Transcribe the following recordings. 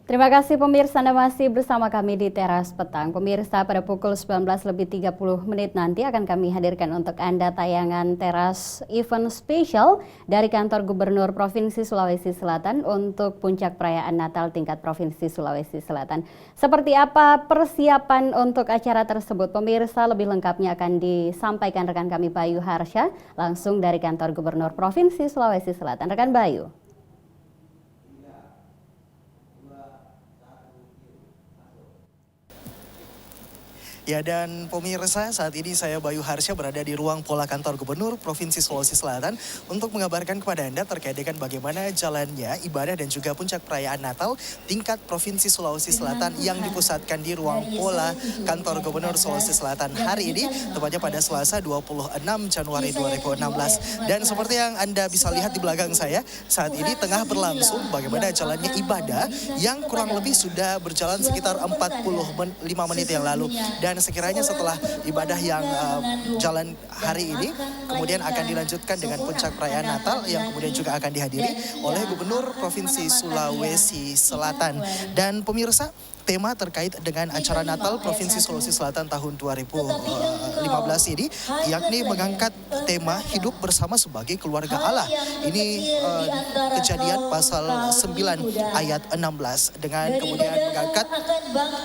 Terima kasih pemirsa, Anda masih bersama kami di Teras Petang. Pemirsa, pada pukul 19.30 nanti akan kami hadirkan untuk Anda tayangan Teras Event Spesial dari Kantor Gubernur Provinsi Sulawesi Selatan untuk puncak perayaan Natal tingkat Provinsi Sulawesi Selatan. Seperti apa persiapan untuk acara tersebut? Pemirsa, lebih lengkapnya akan disampaikan rekan kami Bayu Harsha langsung dari Kantor Gubernur Provinsi Sulawesi Selatan. Rekan Bayu. Ya, dan pemirsa, saat ini saya Bayu Harsha berada di ruang Pola Kantor Gubernur Provinsi Sulawesi Selatan untuk mengabarkan kepada Anda terkait dengan bagaimana jalannya ibadah dan juga puncak perayaan Natal tingkat Provinsi Sulawesi Selatan yang dipusatkan di ruang Pola Kantor Gubernur Sulawesi Selatan hari ini, tepatnya pada Selasa 26 Januari 2016. Dan seperti yang Anda bisa lihat di belakang saya, saat ini tengah berlangsung bagaimana jalannya ibadah yang kurang lebih sudah berjalan sekitar 45 menit yang lalu. Dan sekiranya setelah ibadah yang jalan hari ini, kemudian akan dilanjutkan dengan puncak perayaan Natal yang kemudian juga akan dihadiri oleh Gubernur Provinsi Sulawesi Selatan. Dan pemirsa, tema terkait dengan acara Natal Provinsi Sulawesi Selatan tahun 2015 ini, yakni mengangkat tema hidup bersama sebagai keluarga Allah. Ini kejadian pasal 9 ayat 16 dengan kemudian mengangkat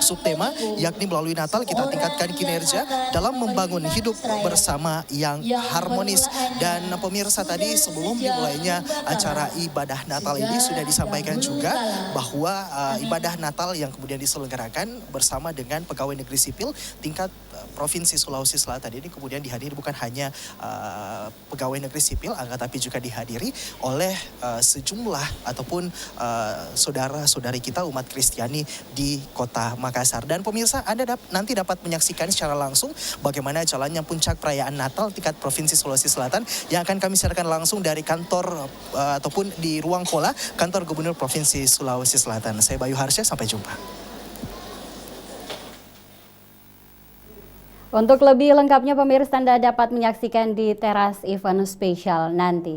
subtema yakni melalui Natal kita tingkatkan kinerja dalam membangun hidup bersama yang harmonis. Dan pemirsa, tadi sebelum dimulainya acara ibadah Natal ini sudah disampaikan juga bahwa ibadah Natal yang kemudian diselenggarakan bersama dengan pegawai negeri sipil tingkat Provinsi Sulawesi Selatan ini kemudian dihadiri bukan hanya pegawai negeri sipil, tapi juga dihadiri oleh sejumlah ataupun saudara-saudari kita umat Kristiani di Kota Makassar. Dan pemirsa, Anda nanti dapat menyaksikan secara langsung bagaimana jalannya puncak perayaan Natal tingkat Provinsi Sulawesi Selatan yang akan kami siarkan langsung dari kantor ataupun di ruang Pola Kantor Gubernur Provinsi Sulawesi Selatan. Saya Bayu Harsha, sampai jumpa. Untuk lebih lengkapnya pemirsa, Anda dapat menyaksikan di Teras Event Spesial nanti.